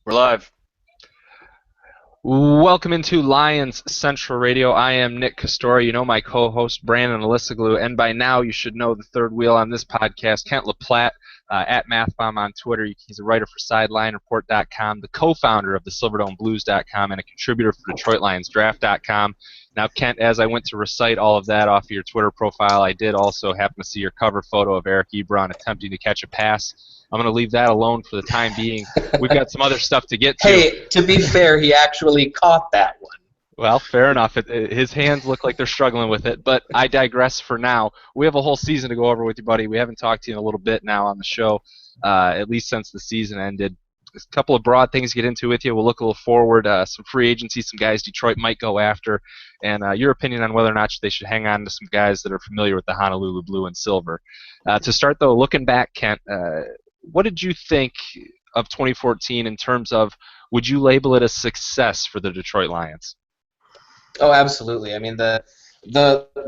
We're live. Welcome into Lions Central Radio. I am Nick Castori. You know my co-host, Brandon Alyssaglu, and by now you should know the third wheel on this podcast, Kent Lee Platte, at MathBomb on Twitter. He's a writer for SidelineReport.com, the co-founder of the SilverdomeBlues.com, and a contributor for DetroitLionsDraft.com. Now, Kent, as I went to recite all of that off of your Twitter profile, I did also happen to see your cover photo of Eric Ebron attempting to catch a pass. I'm going to leave that alone for the time being. We've got some other stuff to get to. Hey, to be fair, he actually caught that one. Well, fair enough. His hands look like they're struggling with it, but I digress for now. We have a whole season to go over with you, buddy. We haven't talked to you in a little bit now on the show, at least since the season ended. There's a couple of broad things to get into with you. We'll look a little forward, some free agency, some guys Detroit might go after, and your opinion on whether or not they should hang on to some guys that are familiar with the Honolulu blue and silver. To start, though, looking back, Kent, what did you think of 2014 in terms of, would you label it a success for the Detroit Lions? Oh, absolutely. I mean, the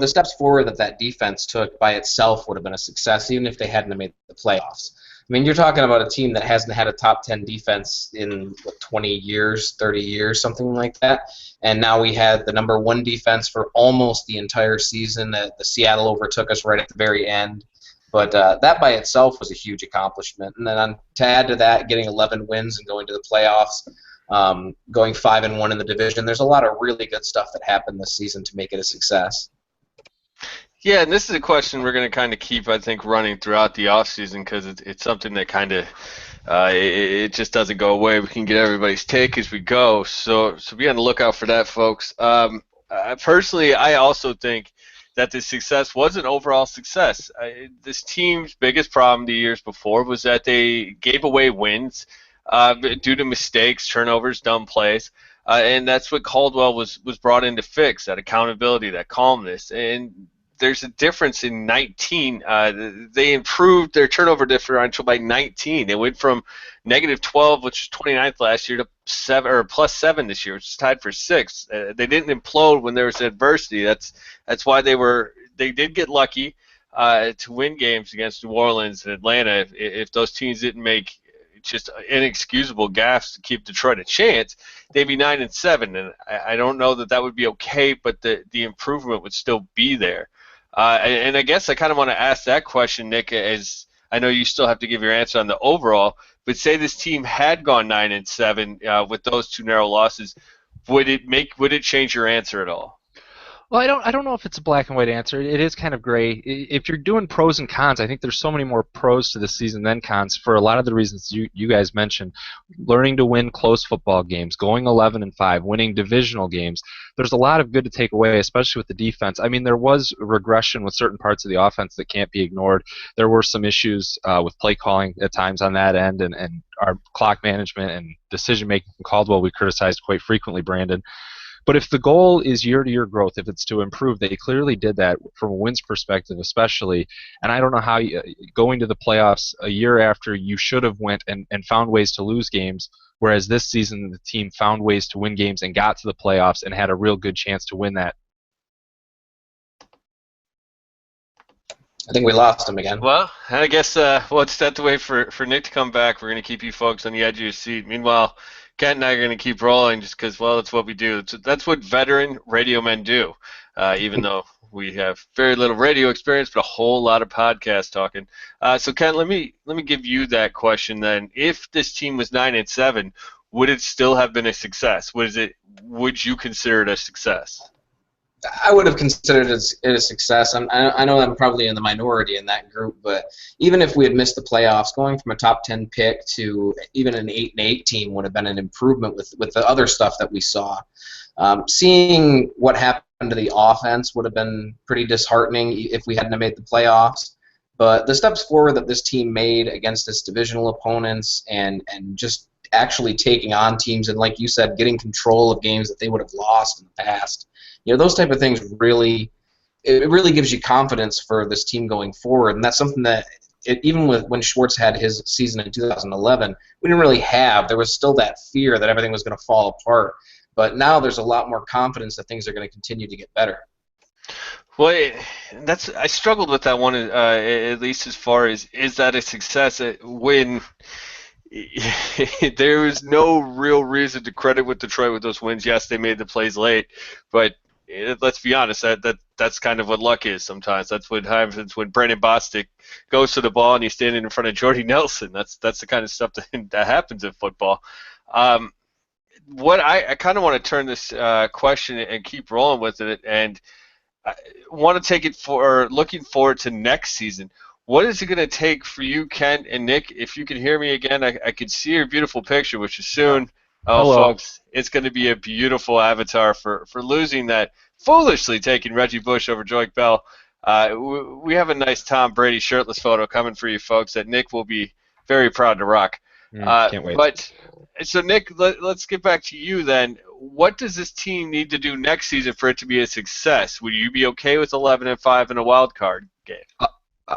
steps forward that defense took by itself would have been a success, even if they hadn't made the playoffs. I mean, you're talking about a team that hasn't had a top 10 defense in 20 years, 30 years, something like that. And now we had the number one defense for almost the entire season. The Seattle overtook us right at the very end. But that by itself was a huge accomplishment. And then to add to that, getting 11 wins and going to the playoffs, going 5-1 in the division, there's a lot of really good stuff that happened this season to make it a success. Yeah, and this is a question we're going to kind of keep, I think, running throughout the offseason because it's something that kind of it just doesn't go away. We can get everybody's take as we go. So be on the lookout for that, folks. Personally, I also think that the success was an overall success. This team's biggest problem the years before was that they gave away wins due to mistakes, turnovers, dumb plays, and that's what Caldwell was brought in to fix, that accountability, that calmness. And there's a difference in 19. They improved their turnover differential by 19. They went from -12, which was 29th last year, to +7 this year, which is tied for 6th. They didn't implode when there was adversity. That's why they did get lucky to win games against New Orleans and Atlanta. If those teams didn't make just inexcusable gaffes to keep Detroit a chance, they'd be 9-7. And I don't know that would be okay, but the improvement would still be there. And I guess I kind of want to ask that question, Nick, as I know you still have to give your answer on the overall, but say this team had gone 9-7 with those two narrow losses, would it change your answer at all? Well, I don't know if it's a black and white answer. It is kind of gray. If you're doing pros and cons, I think there's so many more pros to this season than cons for a lot of the reasons you guys mentioned. Learning to win close football games, going 11-5, winning divisional games. There's a lot of good to take away, especially with the defense. I mean, there was regression with certain parts of the offense that can't be ignored. There were some issues with play calling at times on that end, and our clock management and decision making from Caldwell we criticized quite frequently, Brandon. But if the goal is year-to-year growth, if it's to improve, they clearly did that from a wins perspective especially. And I don't know how going to the playoffs a year after you should have went and found ways to lose games, whereas this season the team found ways to win games and got to the playoffs and had a real good chance to win that. I think we lost him again. Well, I guess it's that the way for Nick to come back. We're going to keep you folks on the edge of your seat. Meanwhile, Kent and I are going to keep rolling just because, well, that's what we do. That's what veteran radio men do, even though we have very little radio experience, but a whole lot of podcast talking. So, Kent, let me give you that question then. If this team was 9-7, would it still have been a success? Would you consider it a success? I would have considered it a success. I know I'm probably in the minority in that group, but even if we had missed the playoffs, going from a top 10 pick to even an 8-8 team would have been an improvement with the other stuff that we saw. Seeing what happened to the offense would have been pretty disheartening if we hadn't made the playoffs. But the steps forward that this team made against its divisional opponents and just actually taking on teams and, like you said, getting control of games that they would have lost in the past. You know, those type of things really gives you confidence for this team going forward, and that's something that even when Schwartz had his season in 2011, we didn't really have. There was still that fear that everything was going to fall apart, but now there's a lot more confidence that things are going to continue to get better. Well, I struggled with that one, at least as far as, is that a success when there was no real reason to credit with Detroit with those wins. Yes, they made the plays late, but let's be honest, that's kind of what luck is sometimes. That's what happens when Brandon Bostic goes to the ball and he's standing in front of Jordy Nelson. That's the kind of stuff that happens in football. Um, what I kind of want to turn this question and keep rolling with it, and I want to take it for looking forward to next season. What is it going to take for you, Kent and Nick? If you can hear me again, I can see your beautiful picture, which is soon. Oh, Hello. folks, it's going to be a beautiful avatar for losing that, foolishly taking Reggie Bush over Joique Bell. We have a nice Tom Brady shirtless photo coming for you, folks, that Nick will be very proud to rock. Can't wait. But so, Nick, let's get back to you then. What does this team need to do next season for it to be a success? Would you be okay with 11-5 in a wild card game?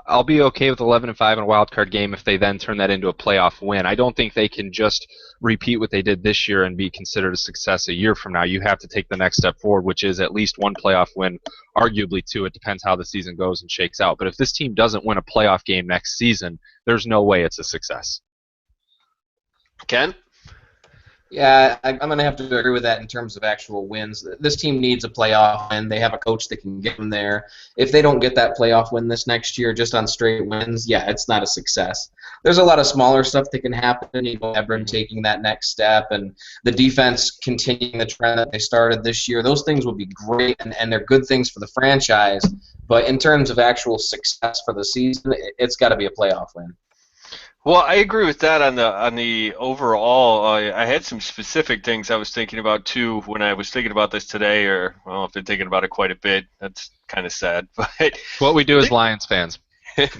I'll be okay with 11-5 in a wild card game if they then turn that into a playoff win. I don't think they can just repeat what they did this year and be considered a success a year from now. You have to take the next step forward, which is at least one playoff win, arguably two. It depends how the season goes and shakes out. But if this team doesn't win a playoff game next season, there's no way it's a success. Ken? Yeah, I'm going to have to agree with that in terms of actual wins. This team needs a playoff win. They have a coach that can get them there. If they don't get that playoff win this next year just on straight wins, yeah, it's not a success. There's a lot of smaller stuff that can happen. Ebron taking that next step and the defense continuing the trend that they started this year. Those things will be great, and they're good things for the franchise. But in terms of actual success for the season, it's got to be a playoff win. Well, I agree with that on the overall. I had some specific things I was thinking about too when I was thinking about this today, or well, I've been thinking about it quite a bit. That's kind of sad, but It's what we do as Lions fans.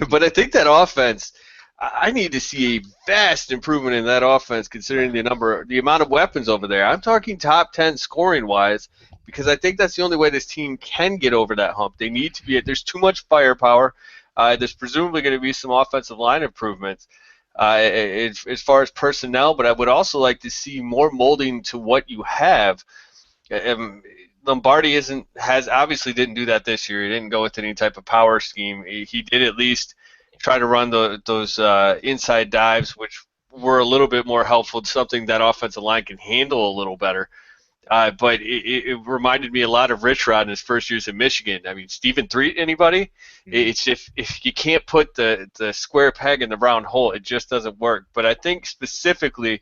but I think that offense, I need to see a vast improvement in that offense, considering the amount of weapons over there. I'm talking top 10 scoring wise, because I think that's the only way this team can get over that hump. They need to be. There's too much firepower. There's presumably going to be some offensive line improvements. As far as personnel, but I would also like to see more molding to what you have. Lombardi has obviously didn't do that this year. He didn't go with any type of power scheme. He did at least try to run those inside dives, which were a little bit more helpful, something that offensive line can handle a little better. But it reminded me a lot of Rich Rod in his first years in Michigan. I mean, Stephen Threet, anybody? It's if you can't put the square peg in the round hole, it just doesn't work. But I think specifically,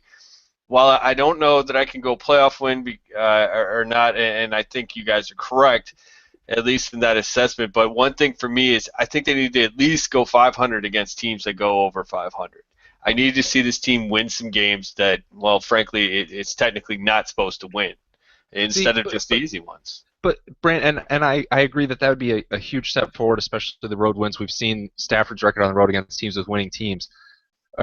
while I don't know that I can go playoff win or not, and I think you guys are correct, at least in that assessment. But one thing for me is I think they need to at least go 500 against teams that go over 500. I need to see this team win some games that, well, frankly, it's technically not supposed to win, instead of just the easy ones. But Brant, and I agree that would be a huge step forward, especially the road wins. We've seen Stafford's record on the road against teams with winning teams.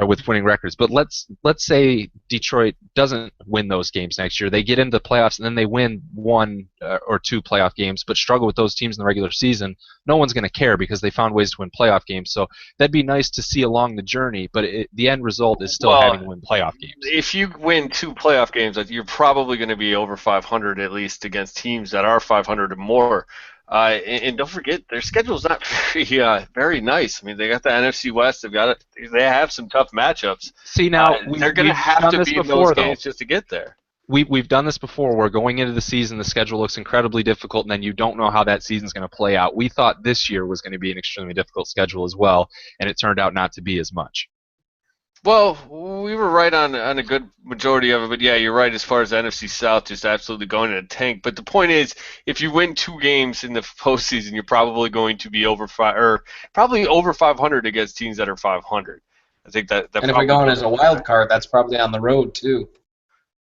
With winning records. But let's say Detroit doesn't win those games next year. They get into the playoffs and then they win one or two playoff games, but struggle with those teams in the regular season. No one's going to care because they found ways to win playoff games. So that'd be nice to see along the journey, but the end result is still having to win playoff games. If you win two playoff games, you're probably going to be over 500 at least against teams that are 500 or more. And don't forget, their schedule's not very nice. I mean, they got the NFC West. They have some tough matchups. See, now they're going to have to beat those games just to get there. We've done this before. Where going into the season, the schedule looks incredibly difficult, and then you don't know how that season's going to play out. We thought this year was going to be an extremely difficult schedule as well, and it turned out not to be as much. Well, we were right on a good majority of it, but yeah, you're right as far as the NFC South just absolutely going in a tank. But the point is, if you win two games in the postseason, you're probably going to be probably over 500 against teams that are 500. I think that. And if we're going as a wild card, that's probably on the road too.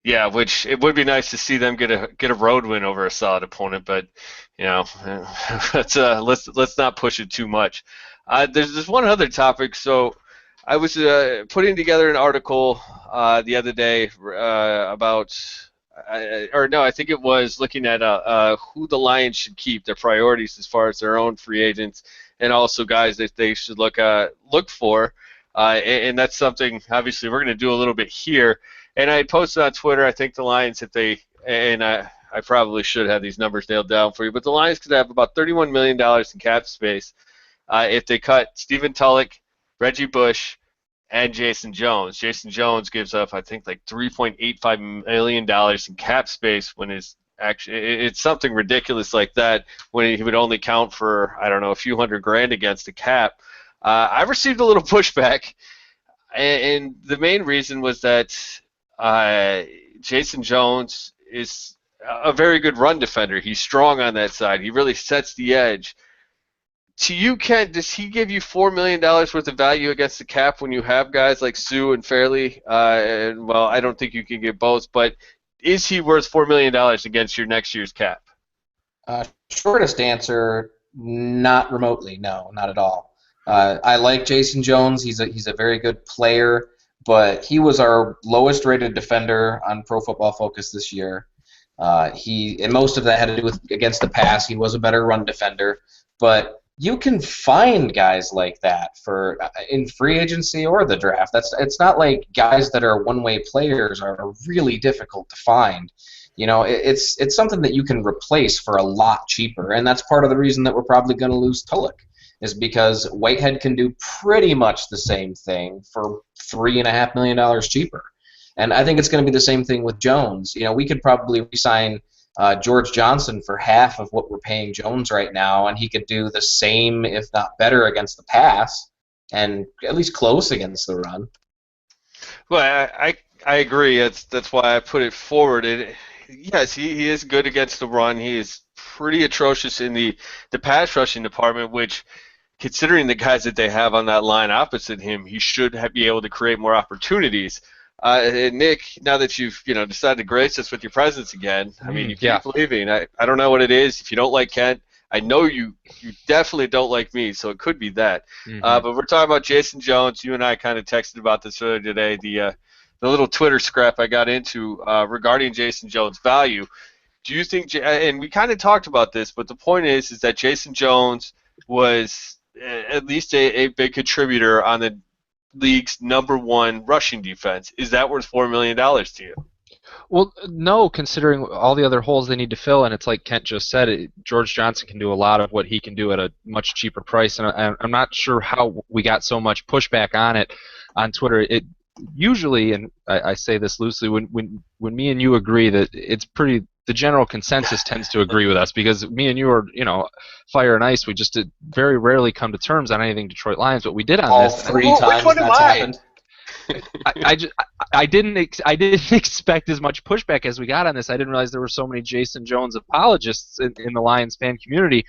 Yeah, which it would be nice to see them get a road win over a solid opponent, but let's not push it too much. There's one other topic, so. I was putting together an article the other day about, I think it was looking at who the Lions should keep, their priorities as far as their own free agents, and also guys that they should look for, and that's something obviously we're going to do a little bit here. And I posted on Twitter, I think the Lions, I probably should have these numbers nailed down for you, but the Lions could have about $31 million in cap space if they cut Stephen Tulloch, Reggie Bush, and Jason Jones. Jason Jones gives up, I think, like $3.85 million in cap space when it's something ridiculous like that when he would only count for, I don't know, a few $100,000 against the cap. I received a little pushback, and the main reason was that Jason Jones is a very good run defender. He's strong on that side. He really sets the edge. To you, Kent, does he give you $4 million worth of value against the cap when you have guys like Sue and Fairley? And well, I don't think you can get both, but is he worth $4 million against your next year's cap? Shortest answer, not remotely. No, not at all. I like Jason Jones. He's a very good player, but he was our lowest rated defender on Pro Football Focus this year. And most of that had to do with against the pass. He was a better run defender, but you can find guys like that in free agency or the draft. It's not like guys that are one-way players are really difficult to find. It's something that you can replace for a lot cheaper, and that's part of the reason that we're probably going to lose Tulloch, is because Whitehead can do pretty much the same thing for $3.5 million cheaper. And I think it's going to be the same thing with Jones. We could probably re-sign George Johnson for half of what we're paying Jones right now, and he could do the same, if not better, against the pass, and at least close against the run. Well, I agree. That's why I put it forward. Yes, he is good against the run. He is pretty atrocious in the pass rushing department, which, considering the guys that they have on that line opposite him, he should be able to create more opportunities. Nick, now that you've decided to grace us with your presence again, I mean, you keep leaving. I don't know what it is. If you don't like Kent, I know you definitely don't like me, so it could be that. But we're talking about Jason Jones. You and I kind of texted about this earlier today. The little Twitter scrap I got into regarding Jason Jones' value. Do you think? And we kind of talked about this, but the point is that Jason Jones was at least a big contributor on the league's #1 rushing defense. Is that worth $4 million to you? Well, no, considering all the other holes they need to fill, and it's like Kent just said, George Johnson can do a lot of what he can do at a much cheaper price, and I'm not sure how we got so much pushback on it on Twitter. It usually, and I say this loosely, when me and you agree that it's pretty, the general consensus tends to agree with us, because me and you are, fire and ice. We just very rarely come to terms on anything Detroit Lions, but we did on this. All 3 times that's happened. I didn't expect as much pushback as we got on this. I didn't realize there were so many Jason Jones apologists in the Lions fan community.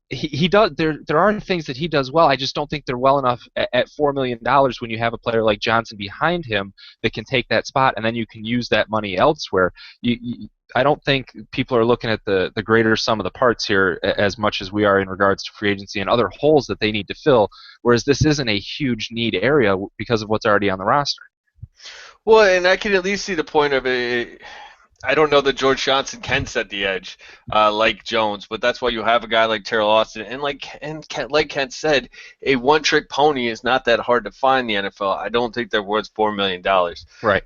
He does. There are things that he does well. I just don't think they're well enough at $4 million when you have a player like Johnson behind him that can take that spot, and then you can use that money elsewhere. I don't think people are looking at the greater sum of the parts here as much as we are in regards to free agency and other holes that they need to fill, whereas this isn't a huge need area because of what's already on the roster. Well, and I can at least see the point of it. I don't know that George Johnson can set the edge like Jones, but that's why you have a guy like Terrell Austin. And like Kent said, a one-trick pony is not that hard to find in the NFL. I don't think they're worth $4 million. Right.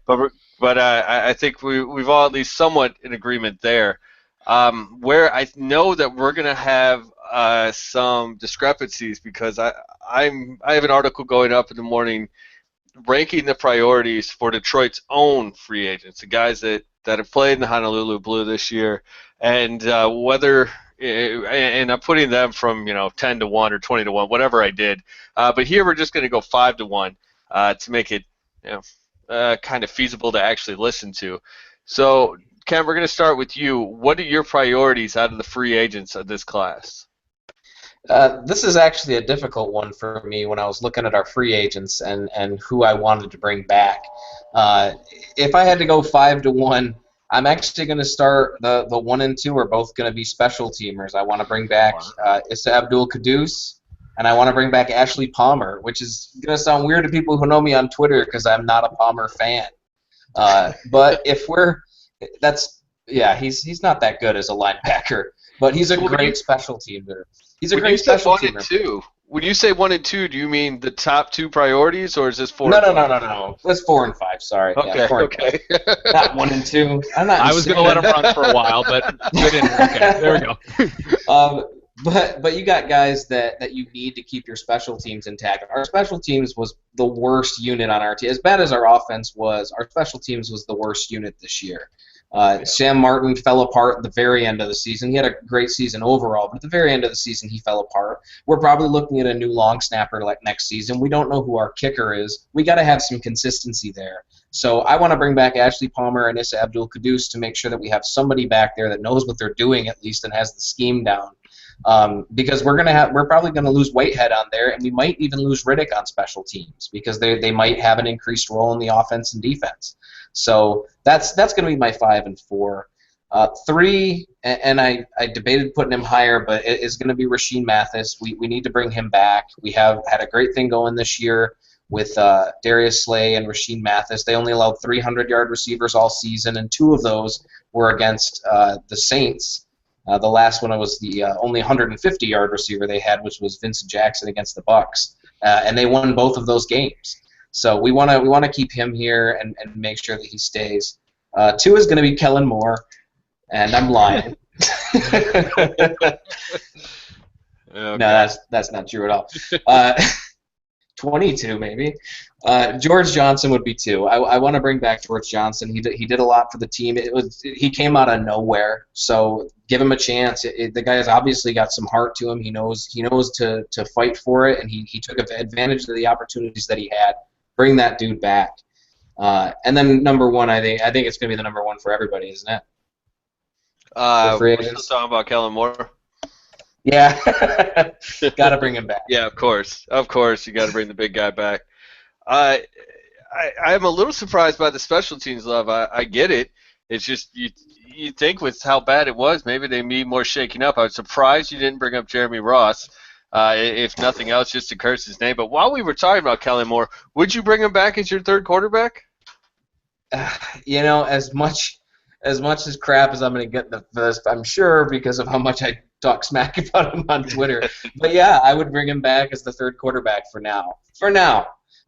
But I think we've all at least somewhat in agreement there. Where I know that we're going to have some discrepancies, because I have an article going up in the morning ranking the priorities for Detroit's own free agents, the guys that have played in the Honolulu Blue this year, and whether and I'm putting them from 10 to 1 or 20 to 1, whatever I did. But here we're just going to go 5 to 1 to make it kind of feasible to actually listen to. So, Ken, we're going to start with you. What are your priorities out of the free agents of this class? This is actually a difficult one for me when I was looking at our free agents and who I wanted to bring back. If I had to go 5 to 1, I'm actually going to start the 1 and 2 are both going to be special teamers. I want to bring back Issa Abdul Quddus, and I want to bring back Ashley Palmer, which is going to sound weird to people who know me on Twitter because I'm not a Palmer fan. But if he's not that good as a linebacker, but he's a great special teamer. He's a great special teamer. When you say 1 and 2, do you mean the top 2 priorities, or is this 4? No. That's 4 and 5. Sorry. Okay. Yeah, 4 okay. And 5. Not 1 and 2. I was going to let him run for a while, but okay, there we go. But you got guys that you need to keep your special teams intact. Our special teams was the worst unit on our team. As bad as our offense was, our special teams was the worst unit this year. Sam Martin fell apart at the very end of the season. He had a great season overall, but at the very end of the season, he fell apart. We're probably looking at a new long snapper like next season. We don't know who our kicker is. We got to have some consistency there. So I want to bring back Ashley Palmer and Issa Abdul Qaddus to make sure that we have somebody back there that knows what they're doing at least and has the scheme down. Because we're probably gonna lose Whitehead on there, and we might even lose Riddick on special teams because they might have an increased role in the offense and defense. So that's gonna be my 5 and 4. 3, and I debated putting him higher, but it is going to be Rashean Mathis. We need to bring him back. We have had a great thing going this year with Darius Slay and Rashean Mathis. They only allowed 300-yard receivers all season, and 2 of those were against the Saints. The last one was the only 150-yard receiver they had, which was Vincent Jackson against the Bucks, and they won both of those games. So we want to keep him here and make sure that he stays. 2 is going to be Kellen Moore, and I'm lying. Okay. No, that's not true at all. 22 maybe. George Johnson would be 2. I want to bring back George Johnson. He did a lot for the team. He came out of nowhere, so give him a chance. The guy has obviously got some heart to him. He knows to fight for it, and he took advantage of the opportunities that he had. Bring that dude back. And then number 1, I think it's going to be the number 1 for everybody, isn't it? We're still talking about Kellen Moore. Yeah, got to bring him back. Yeah, of course, you got to bring the big guy back. I'm a little surprised by the special teams love. I get it. It's just you think with how bad it was, maybe they need more shaking up. I was surprised you didn't bring up Jeremy Ross. If nothing else, just to curse his name. But while we were talking about Kellen Moore, would you bring him back as your third quarterback? As much as crap as I'm going to get the first, I'm sure, because of how much I talk smack about him on Twitter. But yeah, I would bring him back as the third quarterback for now.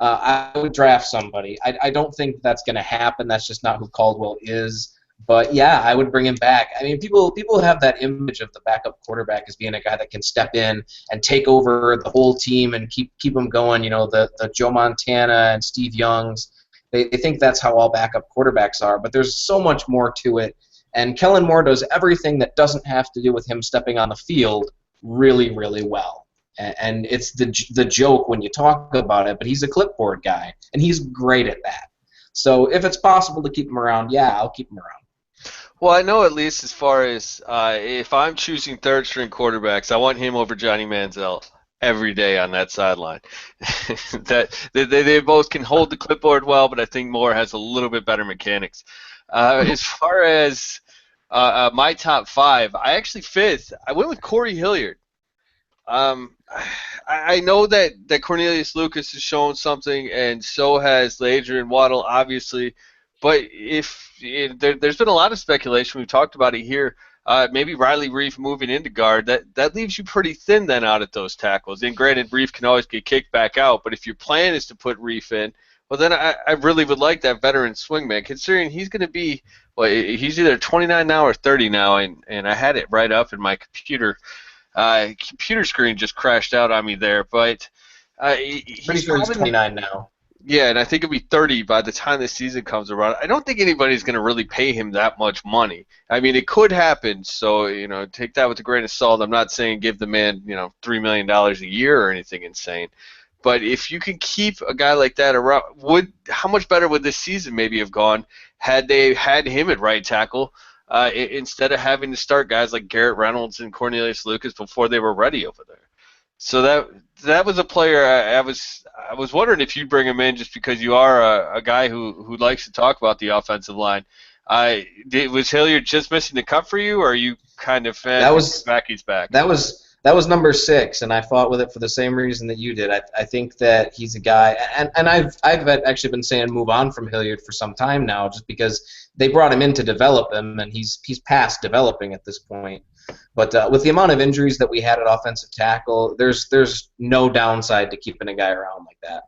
I would draft somebody. I don't think that's going to happen. That's just not who Caldwell is. But yeah, I would bring him back. I mean, people have that image of the backup quarterback as being a guy that can step in and take over the whole team and keep them going. The Joe Montana and Steve Youngs. They think that's how all backup quarterbacks are, but there's so much more to it. And Kellen Moore does everything that doesn't have to do with him stepping on the field really, really well. And it's the joke when you talk about it, but he's a clipboard guy, and he's great at that. So if it's possible to keep him around, yeah, I'll keep him around. Well, I know at least as far as if I'm choosing third-string quarterbacks, I want him over Johnny Manziel every day on that sideline. That they both can hold the clipboard well, but I think Moore has a little bit better mechanics. As far as my top 5, I actually 5th. I went with Corey Hilliard. I know that Cornelius Lucas has shown something, and so has Adrian Waddle, obviously. But there's been a lot of speculation. We've talked about it here. Maybe Riley Reef moving into guard. That leaves you pretty thin then out at those tackles. And granted, Reef can always get kicked back out. But if your plan is to put Reef in, well, then I really would like that veteran swingman, considering he's going to be, well, he's either 29 now or 30 now, and I had it right up in my computer. Computer screen just crashed out on me there, but Pretty sure he's 29 now. Yeah, and I think it'll be 30 by the time the season comes around. I don't think anybody's going to really pay him that much money. I mean, it could happen, so, take that with a grain of salt. I'm not saying give the man, $3 million a year or anything insane. But if you can keep a guy like that around, how much better would this season maybe have gone had they had him at right tackle instead of having to start guys like Garrett Reynolds and Cornelius Lucas before they were ready over there? So that was a player I was wondering if you'd bring him in just because you are a guy who likes to talk about the offensive line. Was Hilliard just missing the cut for you, or are you kind of fan? He's back. That was number 6, and I fought with it for the same reason that you did. I think that he's a guy, and I've actually been saying move on from Hilliard for some time now, just because they brought him in to develop him, and he's past developing at this point. But with the amount of injuries that we had at offensive tackle, there's no downside to keeping a guy around like that.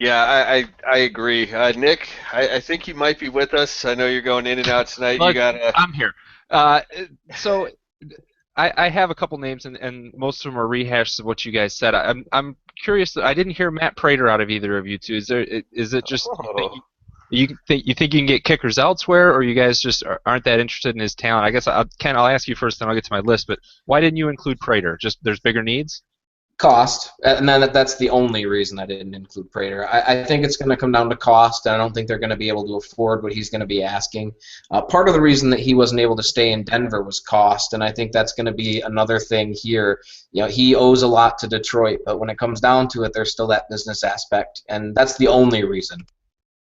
Yeah, I agree. Nick, I think you might be with us. I know you're going in and out tonight. Look, I'm here. So I have a couple names, and most of them are rehashes of what you guys said. I'm curious. I didn't hear Matt Prater out of either of you two. Is it just Oh. you think you can get kickers elsewhere, or you guys just aren't that interested in his talent? I guess Ken, I'll ask you first, then I'll get to my list. But why didn't you include Prater? Just there's bigger needs. Cost, and then that's the only reason I didn't include Prater. I think it's going to come down to cost, and I don't think they're going to be able to afford what he's going to be asking. Part of the reason that he wasn't able to stay in Denver was cost, and I think that's going to be another thing here. You know, he owes a lot to Detroit, but when it comes down to it, there's still that business aspect, and that's the only reason.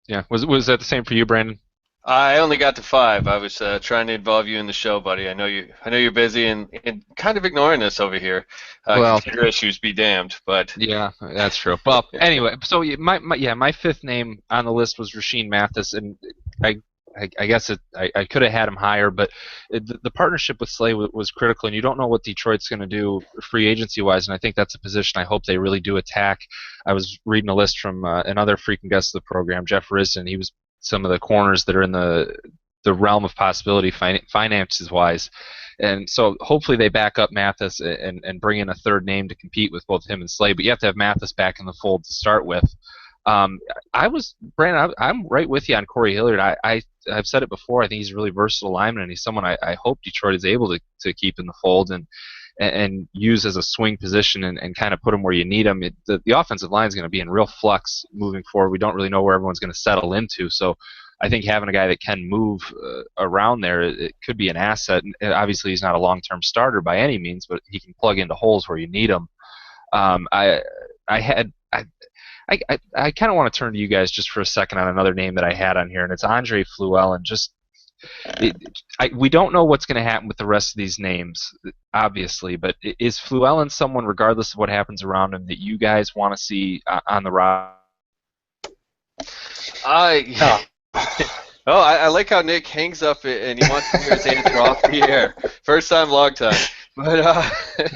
Yeah. Was that the same for you, Brandon? I only got to 5. I was trying to involve you in the show, buddy. I know you're busy and kind of ignoring us over here. Well, Computer issues be damned, but yeah, that's true. Well, anyway, so my fifth name on the list was Rashean Mathis, and I I guess I could have had him higher, but the partnership with Slay was critical, and you don't know what Detroit's going to do free agency wise, and I think that's a position I hope they really do attack. I was reading a list from another freaking guest of the program, Jeff Risden. He was some of the corners that are in the realm of possibility finances wise. And so hopefully they back up Mathis and bring in a third name to compete with both him and Slay. But you have to have Mathis back in the fold to start with. Brandon, I'm right with you on Corey Hilliard. I've said it before. I think he's a really versatile lineman, and he's someone I hope Detroit is able to keep in the fold and use as a swing position and kind of put him where you need him. The offensive line is going to be in real flux moving forward. We don't really know where everyone's going to settle into. So I think having a guy that can move around there, it could be an asset. And obviously, he's not a long-term starter by any means, but he can plug into holes where you need him. I kind of want to turn to you guys just for a second on another name that I had on here, and it's Andre Fluellen. We don't know what's going to happen with the rest of these names, obviously, but is Fluellen someone, regardless of what happens around him, that you guys want to see on the roster? I like how Nick hangs up and he wants to hear his answer off the air. First time, long time. But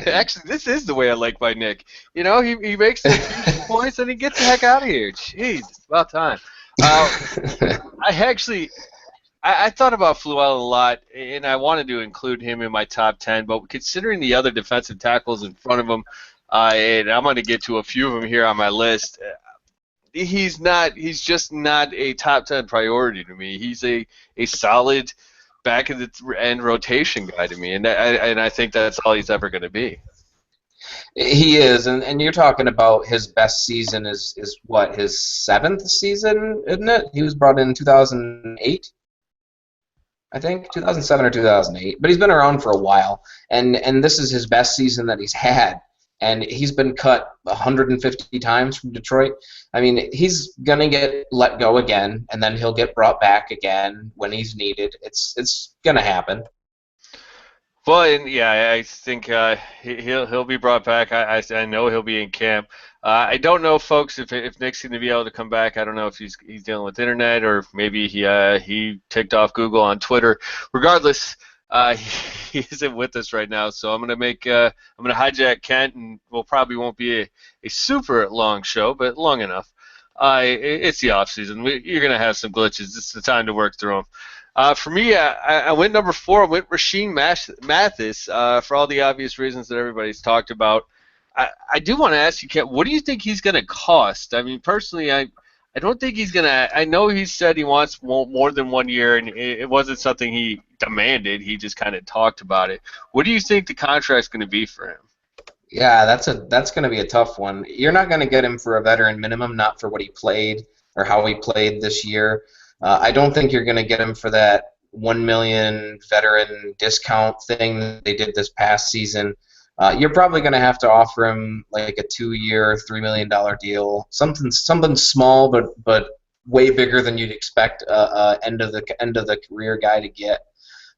actually, this is the way I like my Nick. You know, he makes the few points and he gets the heck out of here. Jeez, it's about time. I thought about Fluellen a lot, and I wanted to include him in my top 10, but considering the other defensive tackles in front of him, and I'm going to get to a few of them here on my list, he's just not a top 10 priority to me. He's a solid back of the end rotation guy to me, and I think that's all he's ever going to be. He is, and you're talking about his best season is what, his 7th season, isn't it? He was brought in 2008, I think, 2007 or 2008, but he's been around for a while, and this is his best season that he's had. And he's been cut 150 times from Detroit. I mean, he's gonna get let go again, and then he'll get brought back again when he's needed. It's gonna happen. Well, and yeah, I think he'll be brought back. I know he'll be in camp. I don't know, folks, if Nick's going to be able to come back. I don't know if he's dealing with internet or maybe he ticked off Google on Twitter. Regardless. He isn't with us right now, so I'm gonna hijack Kent, and probably won't be a super long show, but long enough. It's the off season. You're gonna have some glitches. It's the time to work through them. For me, I went number 4. I went Rashean Mathis for all the obvious reasons that everybody's talked about. I do want to ask you, Kent, what do you think he's gonna cost? I mean, personally, I don't think he's gonna. I know he said he wants more than 1 year, and it wasn't something he demanded. He just kind of talked about it. What do you think the contract's going to be for him? Yeah, that's going to be a tough one. You're not going to get him for a veteran minimum, not for what he played or how he played this year. I don't think you're going to get him for that $1 million veteran discount thing that they did this past season. You're probably going to have to offer him like a 2-year, $3 million deal, something small, but way bigger than you'd expect end of the career guy to get.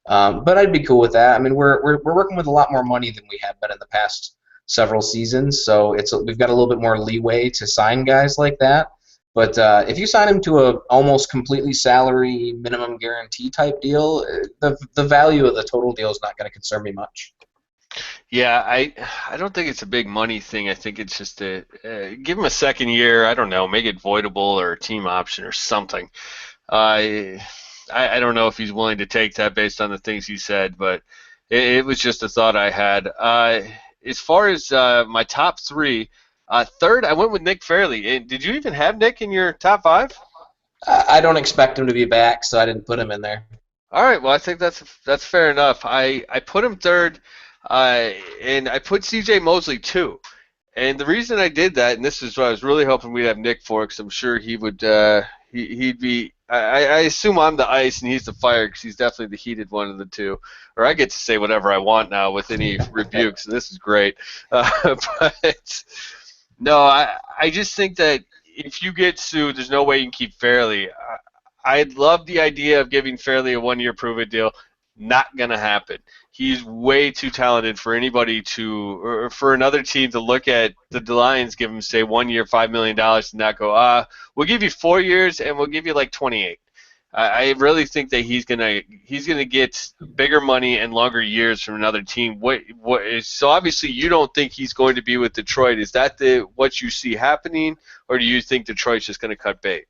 But I'd be cool with that. I mean, we're working with a lot more money than we have been in the past several seasons, so we've got a little bit more leeway to sign guys like that. But if you sign him to a almost completely salary minimum guarantee type deal, the value of the total deal is not going to concern me much. Yeah, I don't think it's a big money thing. I think it's just give him a second year. I don't know, make it voidable or a team option or something. I don't know if he's willing to take that based on the things he said, but It was just a thought I had. As far as my top three, third, I went with Nick Fairley. Did you even have Nick in your top five? I don't expect him to be back, so I didn't put him in there. All right, well, I think that's fair enough. I put him third, and I put C.J. Mosley too. And the reason I did that, and this is what I was really hoping we'd have Nick for, because I'm sure he would. He'd be. I assume I'm the ice and he's the fire, because he's definitely the heated one of the two. Or I get to say whatever I want now with any rebukes. So this is great. But no, I just think that if you get sued, there's no way you can keep Fairley. I love the idea of giving Fairley a one-year prove-it deal. Not gonna happen. He's way too talented for anybody to, or for another team to look at the Lions, give him say 1 year, $5 million, and not go, we'll give you 4 years and we'll give you like 28. I really think that he's gonna get bigger money and longer years from another team. So obviously you don't think he's going to be with Detroit. Is that what you see happening, or do you think Detroit's just gonna cut bait?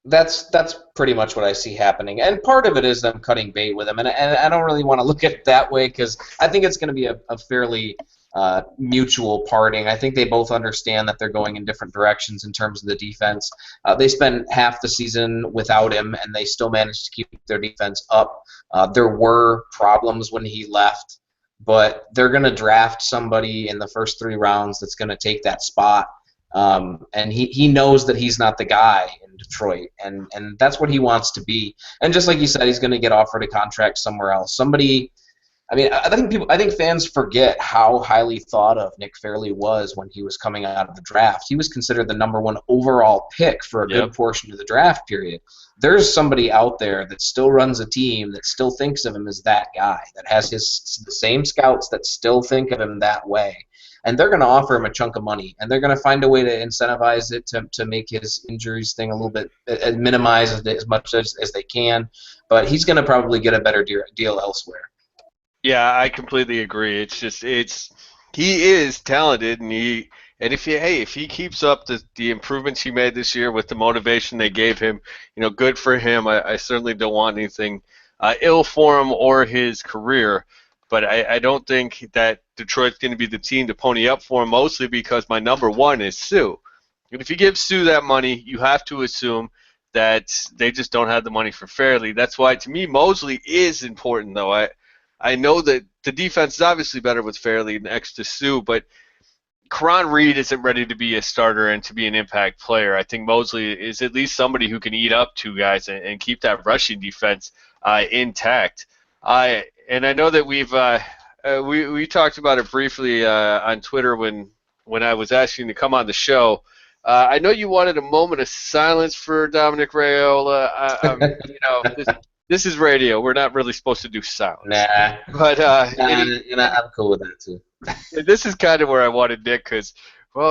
That's pretty much what I see happening, and part of it is them cutting bait with him, and I don't really want to look at it that way because I think it's going to be a fairly mutual parting. I think they both understand that they're going in different directions in terms of the defense. They spent half the season without him, and they still managed to keep their defense up. There were problems when he left, but they're going to draft somebody in the first 3 rounds that's going to take that spot. And he knows that he's not the guy in Detroit, and that's what he wants to be. And just like you said, he's going to get offered a contract somewhere else. Somebody, I mean, I think fans forget how highly thought of Nick Fairley was when he was coming out of the draft. He was considered the #1 overall pick for a good portion of the draft period. There's somebody out there that still runs a team that still thinks of him as that guy, that has the same scouts that still think of him that way. And they're going to offer him a chunk of money, and they're going to find a way to incentivize it to make his injuries thing a little bit minimize as much as they can. But he's going to probably get a better deal elsewhere. Yeah, I completely agree. It's just he is talented, and if he keeps up the improvements he made this year with the motivation they gave him, good for him. I certainly don't want anything ill for him or his career. But I don't think that Detroit's going to be the team to pony up for him, mostly because my #1 is Sue. And if you give Sue that money, you have to assume that they just don't have the money for Fairley. That's why, to me, Mosley is important, though. I know that the defense is obviously better with Fairley next to Sue, but Karan Reed isn't ready to be a starter and to be an impact player. I think Mosley is at least somebody who can eat up 2 guys and keep that rushing defense intact. And I know that we talked about it briefly on Twitter when I was asking to come on the show. I know you wanted a moment of silence for Dominic Raiola. This is radio. We're not really supposed to do silence. Nah. But I'm cool with that too. This is kind of where I wanted Nick, because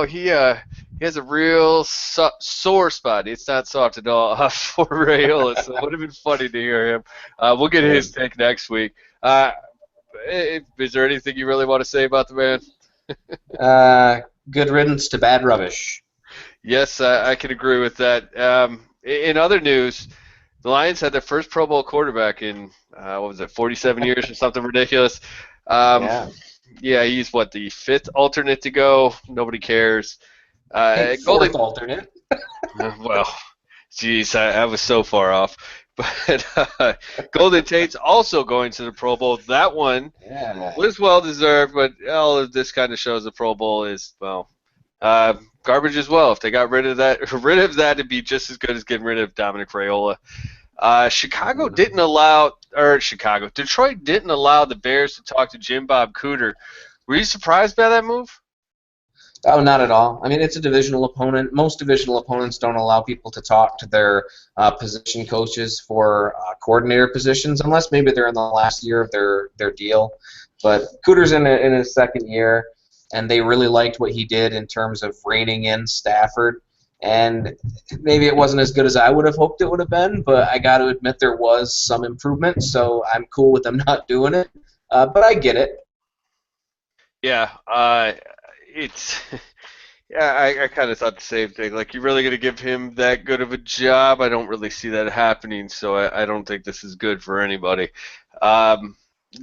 he has a real sore spot. It's not soft at all for Raiola, so it would have been funny to hear him. We'll get his take next week. Is there anything you really want to say about the man? Good riddance to bad rubbish. Yes, I can agree with that. In other news, the Lions had their first Pro Bowl quarterback in 47 years or something ridiculous. Yeah, he's the 5th alternate to go. Nobody cares. 4th alternate. Well, geez, I was so far off. But Golden Tate's also going to the Pro Bowl. That one was well deserved, but all of this kind of shows the Pro Bowl is garbage as well. If they got rid of that, it'd be just as good as getting rid of Dominic Raiola. Detroit didn't allow the Bears to talk to Jim Bob Cooter. Were you surprised by that move? Oh, not at all. I mean, it's a divisional opponent. Most divisional opponents don't allow people to talk to their position coaches for coordinator positions, unless maybe they're in the last year of their deal. But Cooter's in his 2nd year, and they really liked what he did in terms of reining in Stafford. And maybe it wasn't as good as I would have hoped it would have been, but I got to admit there was some improvement, so I'm cool with them not doing it. But I get it. Yeah, it's I kind of thought the same thing. Like, you're really going to give him that good of a job? I don't really see that happening, so I don't think this is good for anybody.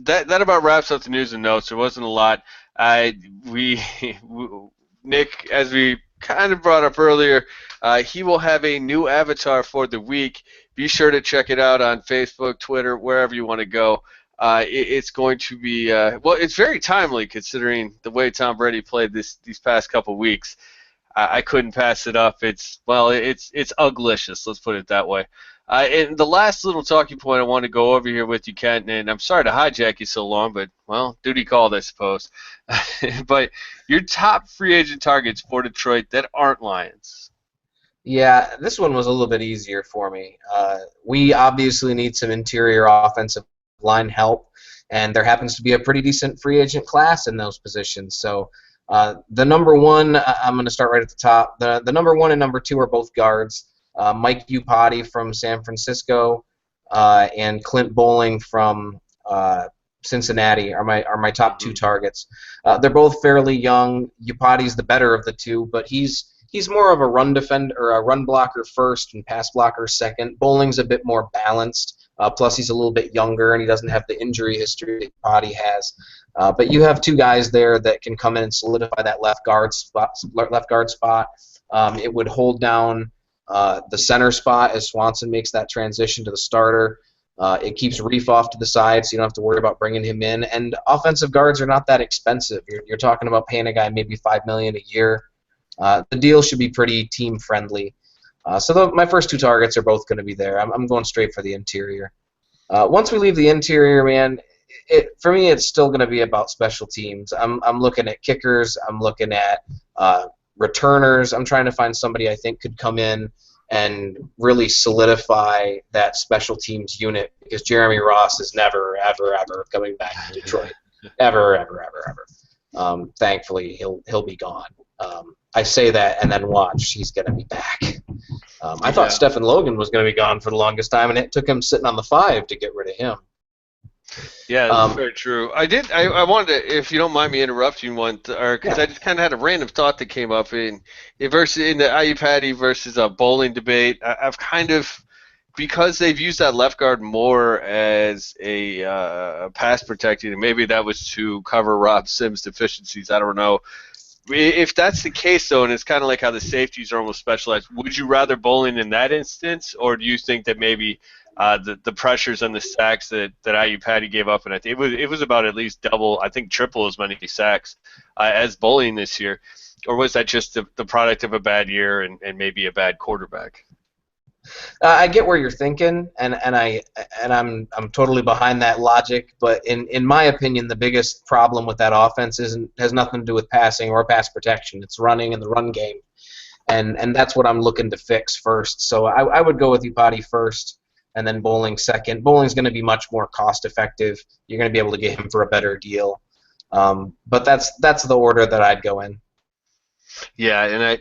that about wraps up the news and notes. There wasn't a lot. I we Nick, as we kind of brought up earlier, he will have a new avatar for the week. Be sure to check it out on Facebook, Twitter, wherever you want to go. It's going to be well. It's very timely considering the way Tom Brady played these past couple weeks. I couldn't pass it up. It's uglicious. Let's put it that way. And the last little talking point I want to go over here with you, Ken, and I'm sorry to hijack you so long, but, well, duty called, I suppose. But your top free agent targets for Detroit that aren't Lions. Yeah, this one was a little bit easier for me. We obviously need some interior offensive line help, and there happens to be a pretty decent free agent class in those positions. So the number one, I'm going to start right at the top. The number one and number two are both guards. Mike Iupati from San Francisco and Clint Bowling from Cincinnati are my top two targets. They're both fairly young. Iupati's the better of the two, but he's more of a run defender or a run blocker first and pass blocker second. Bowling's a bit more balanced. Plus, he's a little bit younger and he doesn't have the injury history that Iupati has. But you have two guys there that can come in and solidify that left guard spot. It would hold down the center spot as Swanson makes that transition to the starter. It keeps Reef off to the side, so you don't have to worry about bringing him in. And offensive guards are not that expensive. You're talking about paying a guy maybe $5 million a year. The deal should be pretty team friendly. So my first two targets are both going to be there. I'm going straight for the interior. Once we leave the interior, man, for me it's still going to be about special teams. I'm looking at kickers. I'm looking at returners. I'm trying to find somebody I think could come in and really solidify that special teams unit, because Jeremy Ross is never, ever, ever coming back to Detroit. Ever, ever, ever, ever. Thankfully, he'll be gone. I say that, and then watch, he's going to be back. I thought Stephen Logan was going to be gone for the longest time, and it took him sitting on the 5 to get rid of him. Yeah, that's very true. I wanted to, if you don't mind me interrupting one, because I just kind of had a random thought that came up in the Iupati versus Bowling debate. I've kind of, because they've used that left guard more as a pass protecting, and maybe that was to cover Rob Sims' deficiencies. I don't know. If that's the case, though, and it's kind of like how the safeties are almost specialized, would you rather Bowling in that instance, or do you think that maybe the pressures and the sacks that Iupati gave up, and I think it was about at least double, I think triple as many sacks as Bowling this year, or was that just the product of a bad year and maybe a bad quarterback? I get where you're thinking, and I'm totally behind that logic. But in my opinion, the biggest problem with that offense has nothing to do with passing or pass protection. It's running and the run game, and that's what I'm looking to fix first. So I would go with Iupati first, and then Bowling second. Bowling's going to be much more cost effective. You're going to be able to get him for a better deal. But that's the order that I'd go in. Yeah, and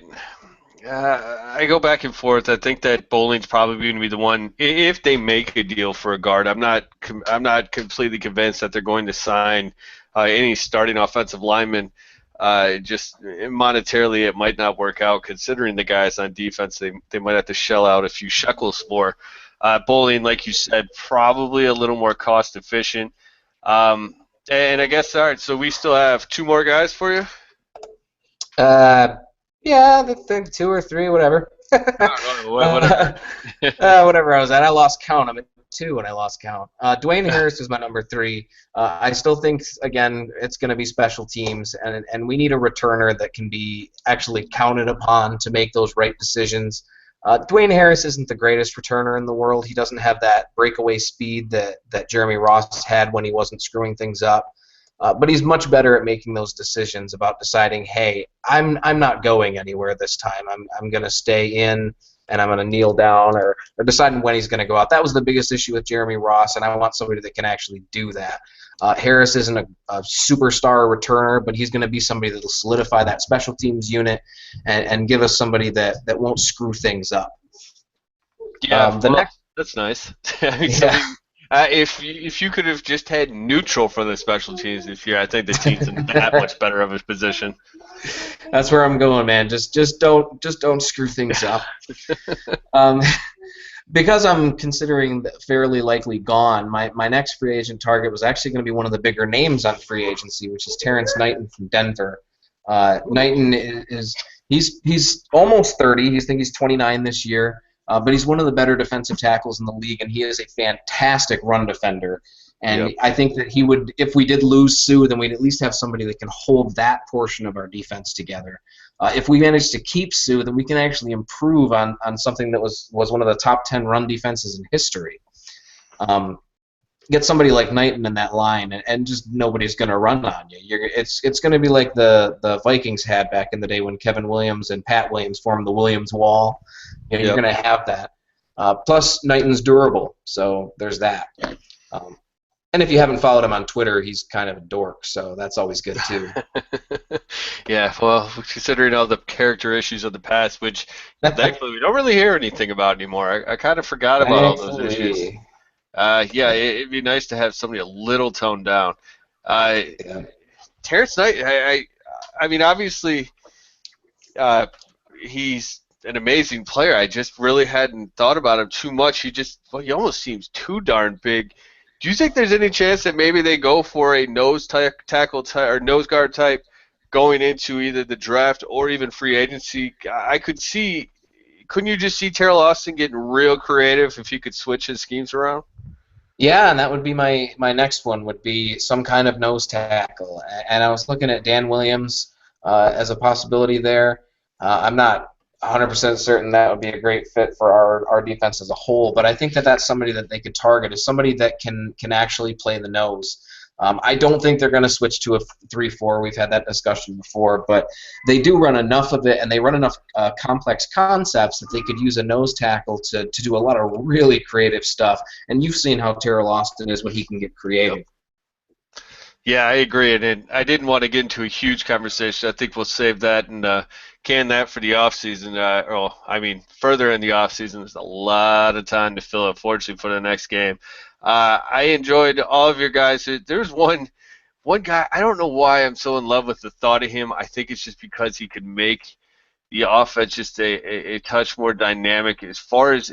I go back and forth. I think that Bowling's probably going to be the one if they make a deal for a guard. I'm not completely convinced that they're going to sign any starting offensive lineman. Just monetarily, it might not work out considering the guys on defense. They might have to shell out a few shekels for. Bowling, like you said, probably a little more cost efficient. And I guess, all right, so we still have two more guys for you? Yeah, I think 2 or 3, whatever. Whatever. Whatever I was at. I lost count. I'm at 2 when I lost count. Dwayne Harris is my number 3. I still think, again, it's going to be special teams, and we need a returner that can be actually counted upon to make those right decisions. Dwayne Harris isn't the greatest returner in the world. He doesn't have that breakaway speed that Jeremy Ross had when he wasn't screwing things up. But he's much better at making those decisions about deciding, hey, I'm not going anywhere this time. I'm going to stay in, and I'm going to kneel down, or deciding when he's going to go out. That was the biggest issue with Jeremy Ross, and I want somebody that can actually do that. Harris isn't a superstar returner, but he's going to be somebody that will solidify that special teams unit and give us somebody that won't screw things up. Yeah, that's nice. If you could have just had neutral for the special teams this year, I think the team's in that much better of a position. That's where I'm going, man. Just don't screw things up. Because I'm considering fairly likely gone, my next free agent target was actually going to be one of the bigger names on free agency, which is Terrence Knighton from Denver. Knighton he's almost 30. I think he's 29 this year, but he's one of the better defensive tackles in the league, and he is a fantastic run defender. And Yep. I think that he would, if we did lose Sue, then we'd at least have somebody that can hold that portion of our defense together. If we manage to keep Sue, then we can actually improve on something that was one of the top 10 run defenses in history. Get somebody like Knighton in that line, and just nobody's going to run on you. It's going to be like the Vikings had back in the day when Kevin Williams and Pat Williams formed the Williams Wall. You're Yep. going to have that. Plus, Knighton's durable, so there's that. And if you haven't followed him on Twitter, he's kind of a dork, so that's always good too. Yeah, well, considering all the character issues of the past, which thankfully we don't really hear anything about anymore. I kind of forgot about all those issues. Thankfully. Yeah, it'd be nice to have somebody a little toned down. Yeah. Terrence Knight, I mean, obviously, he's an amazing player. I just really hadn't thought about him too much. He almost seems too darn big. Do you think there's any chance that maybe they go for a tackle type or nose guard type going into either the draft or even free agency? I could see. Couldn't you just see Terrell Austin getting real creative if he could switch his schemes around? Yeah, and that would be my next one, would be some kind of nose tackle. And I was looking at Dan Williams as a possibility there. I'm not 100% certain that would be a great fit for our defense as a whole, but I think that that's somebody that they could target, is somebody that can actually play the nose. I don't think they're going to switch to a 3-4. We've had that discussion before, but they do run enough of it, and they run enough complex concepts that they could use a nose tackle to do a lot of really creative stuff. And you've seen how Terrell Austin is when he can get creative. Yeah, I agree, and I didn't want to get into a huge conversation. I think we'll save that and can that for the offseason. Further in the offseason, there's a lot of time to fill up, fortunately, for the next game. I enjoyed all of your guys. There's one guy, I don't know why I'm so in love with the thought of him. I think it's just because he could make the offense just a touch more dynamic as far as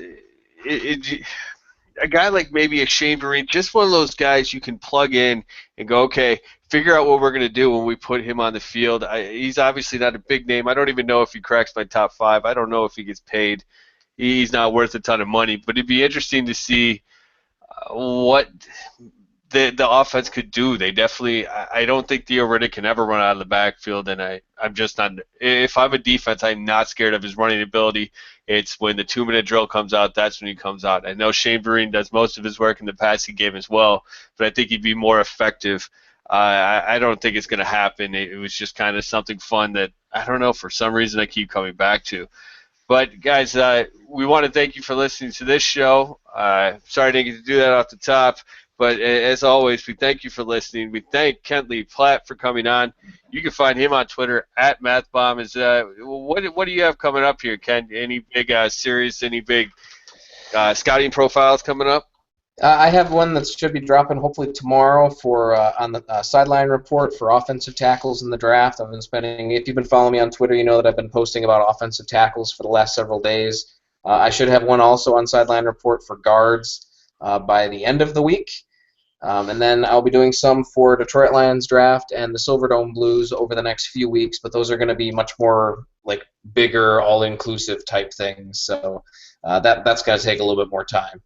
a guy like maybe a Shane Vereen, just one of those guys you can plug in and go, okay, figure out what we're going to do when we put him on the field. He's obviously not a big name. I don't even know if he cracks my top 5. I don't know if he gets paid. He's not worth a ton of money, but it'd be interesting to see what the offense could do. They definitely, I don't think Theo Riddick can ever run out of the backfield, and I'm just not, if I'm a defense, I'm not scared of his running ability. It's when the 2-minute drill comes out, that's when he comes out. I know Shane Vereen does most of his work in the passing game as well, but I think he'd be more effective. I don't think it's going to happen. It was just kind of something fun that, I don't know, for some reason I keep coming back to. But, guys, we want to thank you for listening to this show. Sorry I didn't get to do that off the top. But as always, we thank you for listening. We thank Lee Platte for coming on. You can find him on Twitter at MathBomb. What do you have coming up here, Ken? Any big series, any big scouting profiles coming up? I have one that should be dropping hopefully tomorrow for on the sideline report for offensive tackles in the draft. I've been spending, if you've been following me on Twitter, you know that I've been posting about offensive tackles for the last several days. I should have one also on sideline report for guards by the end of the week. And then I'll be doing some for Detroit Lions draft and the Silverdome Blues over the next few weeks, but those are going to be much more like bigger, all-inclusive type things. So that's going to take a little bit more time.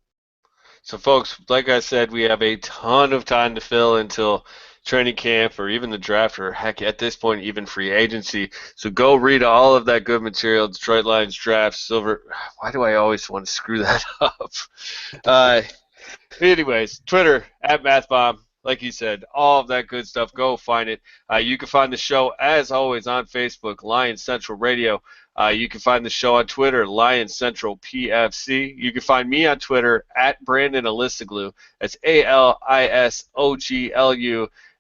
So, folks, like I said, we have a ton of time to fill until training camp or even the draft or, heck, at this point, even free agency. So go read all of that good material, Detroit Lions draft, Why do I always want to screw that up? Anyways, Twitter, at MathBomb, like you said, all of that good stuff. Go find it. You can find the show, as always, on Facebook, Lions Central Radio. You can find the show on Twitter, Lions Central PFC. You can find me on Twitter, at Brandon Alisoglu. That's ALISOGLU.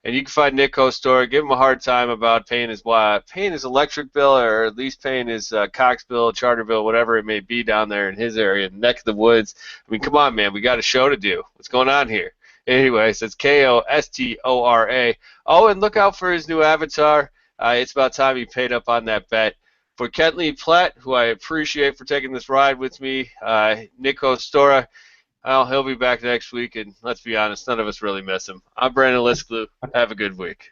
And you can find Nick Kostor. Give him a hard time about paying his electric bill, or at least paying his Cox bill, charter bill, whatever it may be down there in his area, neck of the woods. I mean, come on, man. We got a show to do. What's going on here? Anyways, it's Kostora. Oh, and look out for his new avatar. It's about time he paid up on that bet. For Lee Platte, who I appreciate for taking this ride with me, Nico Stora, well, he'll be back next week, and let's be honest, none of us really miss him. I'm Brandon Lisklew. Have a good week.